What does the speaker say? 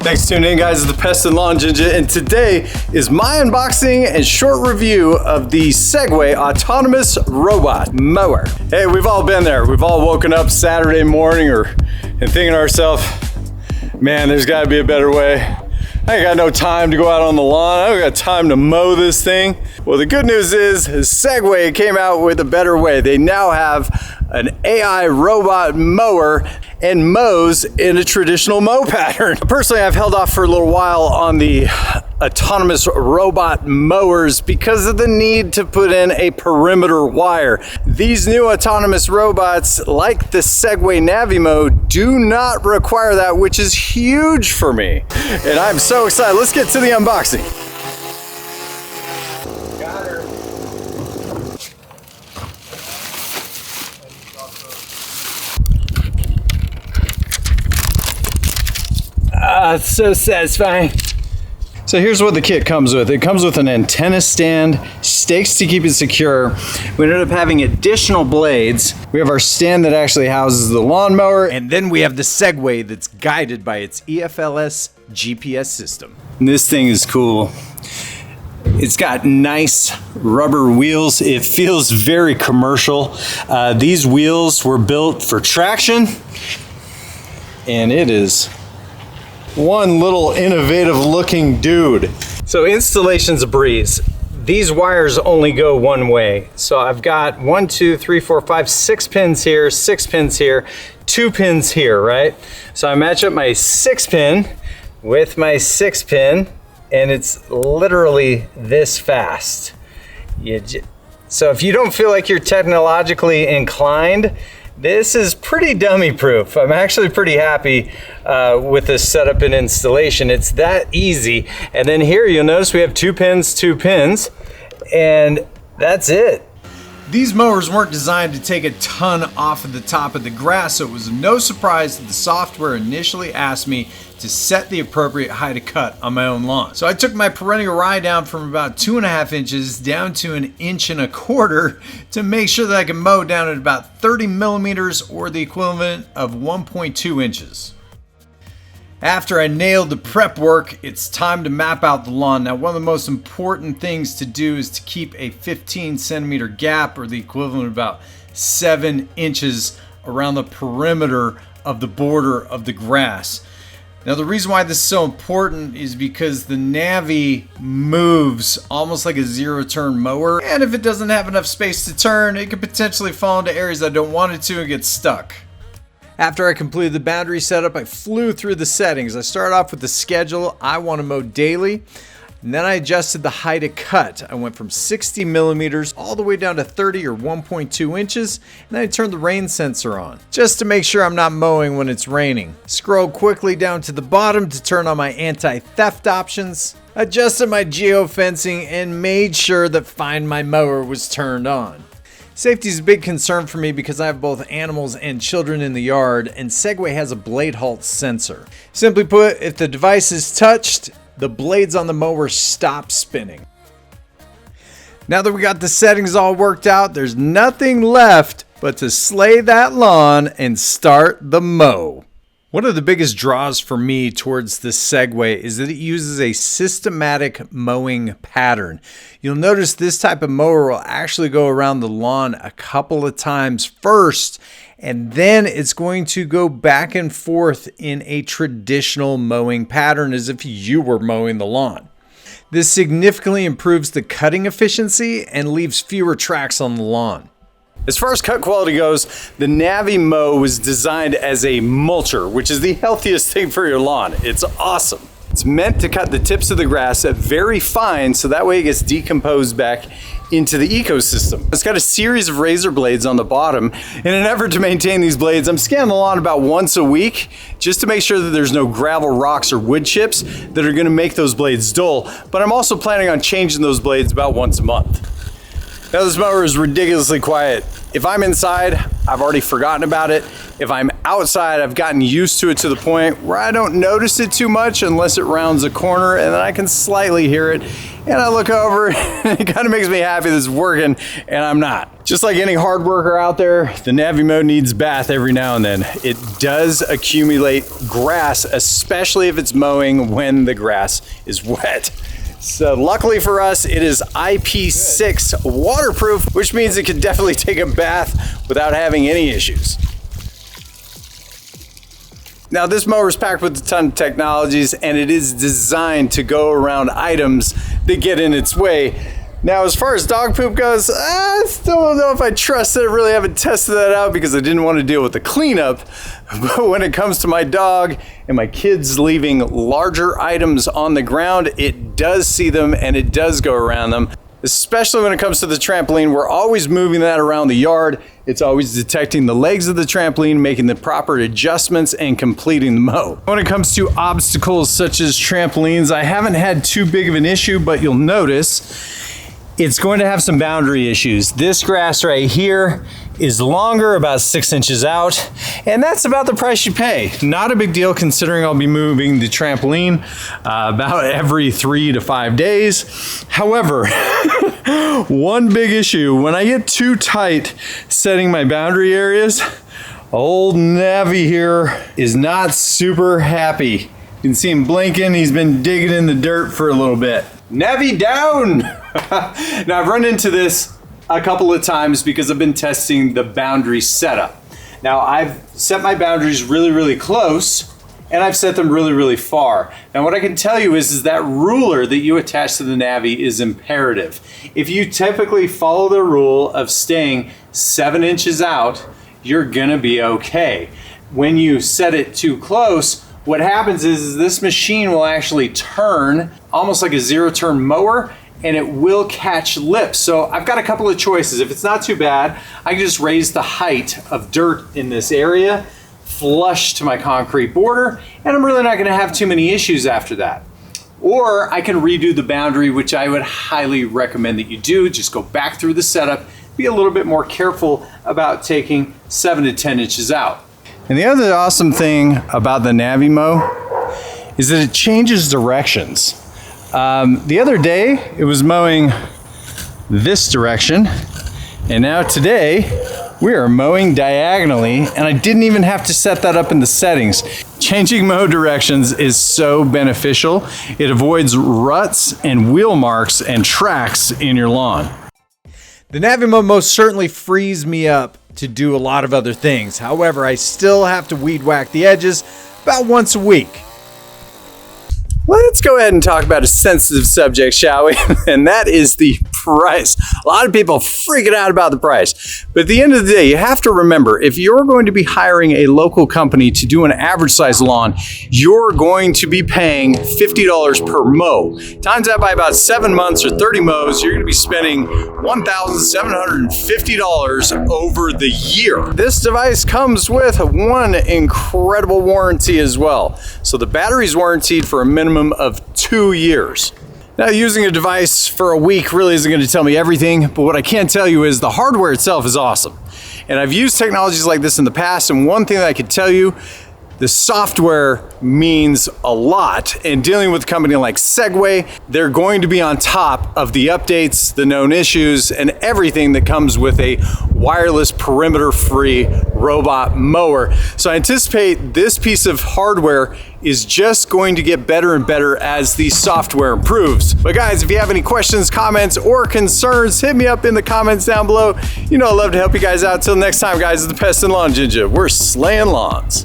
Thanks for tuning in, guys. It's the Pest and Lawn Ginja, and today is my unboxing and short review of the Segway autonomous robot mower. Hey, we've all been there. We've all woken up Saturday morning and thinking to ourselves, man, there's got to be a better way. I ain't got no time to go out on the lawn. I don't got time to mow this thing. Well, the good news is Segway came out with a better way. They now have an AI robot mower and mows in a traditional mow pattern. Personally, I've held off for a little while on the autonomous robot mowers because of the need to put in a perimeter wire. These new autonomous robots, like the Segway Navimow, do not require that, which is huge for me. And I'm so excited. Let's get to the unboxing. Got her. It's so satisfying. So here's what the kit comes with. It comes with an antenna stand, stakes to keep it secure. We ended up having additional blades. We have our stand that actually houses the lawnmower, and then we have the Segway that's guided by its EFLS GPS system. And this thing is cool. It's got nice rubber wheels. It feels very commercial. These wheels were built for traction, and it is one little innovative looking dude. So installation's a breeze. These wires only go one way. So I've got 1, 2, 3, 4, 5, 6 pins here, 6 pins here, 2 pins here, right? So I match up my 6 pin with my 6 pin, and it's literally this fast. So if you don't feel like you're technologically inclined, this is pretty dummy proof. I'm actually pretty happy with this setup and installation. It's that easy. And then here you'll notice we have 2 pins, and that's it. These mowers weren't designed to take a ton off of the top of the grass, so it was no surprise that the software initially asked me to set the appropriate height of cut on my own lawn. So I took my perennial rye down from about 2.5 inches down to 1.25 inches to make sure that I can mow down at about 30 millimeters or the equivalent of 1.2 inches. After I nailed the prep work, it's time to map out the lawn. Now, one of the most important things to do is to keep a 15 centimeter gap, or the equivalent of about 7 inches, around the perimeter of the border of the grass. Now, the reason why this is so important is because the Navi moves almost like a zero-turn mower, and if it doesn't have enough space to turn, it could potentially fall into areas I don't want it to and get stuck. After I completed the boundary setup, I flew through the settings. I started off with the schedule. I want to mow daily. And then I adjusted the height of cut. I went from 60 millimeters all the way down to 30 or 1.2 inches. And then I turned the rain sensor on, just to make sure I'm not mowing when it's raining. Scrolled quickly down to the bottom to turn on my anti-theft options. Adjusted my geofencing and made sure that Find My Mower was turned on. Safety is a big concern for me because I have both animals and children in the yard, and Segway has a blade halt sensor. Simply put, if the device is touched, the blades on the mower stop spinning. Now that we got the settings all worked out, there's nothing left but to slay that lawn and start the mow. One of the biggest draws for me towards this Segway is that it uses a systematic mowing pattern. You'll notice this type of mower will actually go around the lawn a couple of times first, and then it's going to go back and forth in a traditional mowing pattern as if you were mowing the lawn. This significantly improves the cutting efficiency and leaves fewer tracks on the lawn. As far as cut quality goes, the Navimow was designed as a mulcher, which is the healthiest thing for your lawn. It's awesome. It's meant to cut the tips of the grass very fine, so that way it gets decomposed back into the ecosystem. It's got a series of razor blades on the bottom. In an effort to maintain these blades, I'm scanning the lawn about once a week, just to make sure that there's no gravel, rocks, or wood chips that are gonna make those blades dull, but I'm also planning on changing those blades about once a month. Now, this mower is ridiculously quiet. If I'm inside, I've already forgotten about it. If I'm outside, I've gotten used to it to the point where I don't notice it too much unless it rounds a corner, and then I can slightly hear it. And I look over, and it kind of makes me happy that it's working, and I'm not. Just like any hard worker out there, the Navimow needs bath every now and then. It does accumulate grass, especially if it's mowing when the grass is wet. So luckily for us, it is IP6 waterproof, which means it can definitely take a bath without having any issues. Now this mower is packed with a ton of technologies and it is designed to go around items that get in its way. Now, as far as dog poop goes, I still don't know if I trust it. I really haven't tested that out because I didn't want to deal with the cleanup. But when it comes to my dog and my kids leaving larger items on the ground, it does see them and it does go around them. Especially when it comes to the trampoline, we're always moving that around the yard. It's always detecting the legs of the trampoline, making the proper adjustments and completing the mow. When it comes to obstacles such as trampolines, I haven't had too big of an issue, but you'll notice it's going to have some boundary issues. This grass right here is longer, about 6 inches out, and that's about the price you pay. Not a big deal considering I'll be moving the trampoline about every 3 to 5 days. However, one big issue, when I get too tight setting my boundary areas, old Navi here is not super happy. You can see him blinking. He's been digging in the dirt for a little bit. Navi down! Now I've run into this a couple of times because I've been testing the boundary setup. Now I've set my boundaries really close and I've set them really far. Now what I can tell you is that ruler that you attach to the Navi is imperative. If you typically follow the rule of staying 7 inches out, you're gonna be okay. When you set it too close, what happens is this machine will actually turn almost like a zero-turn mower and it will catch lips. So I've got a couple of choices. If it's not too bad, I can just raise the height of dirt in this area, flush to my concrete border, and I'm really not gonna have too many issues after that. Or I can redo the boundary, which I would highly recommend that you do. Just go back through the setup, be a little bit more careful about taking 7 to 10 inches out. And the other awesome thing about the Navimow is that it changes directions. The other day, it was mowing this direction, and now today, we are mowing diagonally, and I didn't even have to set that up in the settings. Changing mow directions is so beneficial. It avoids ruts and wheel marks and tracks in your lawn. The Navimow most certainly frees me up to do a lot of other things. However, I still have to weed whack the edges about once a week. Let's go ahead and talk about a sensitive subject, shall we? And that is the price. A lot of people freaking out about the price. But at the end of the day, you have to remember, if you're going to be hiring a local company to do an average size lawn, you're going to be paying $50 per mow. Times that by about 7 months or 30 mows, you're going to be spending $1,750 over the year. This device comes with one incredible warranty as well. So the battery's warranted for a minimum of 2 years. Now, using a device for a week really isn't going to tell me everything, but what I can tell you is the hardware itself is awesome. And I've used technologies like this in the past, and one thing that I could tell you, the software means a lot. And dealing with a company like Segway, they're going to be on top of the updates, the known issues, and everything that comes with a wireless perimeter-free robot mower. So I anticipate this piece of hardware is just going to get better and better as the software improves. But guys, if you have any questions, comments, or concerns, hit me up in the comments down below. You know I love to help you guys out. Till next time, guys, it's the Pest and Lawn Ginja. We're slaying lawns.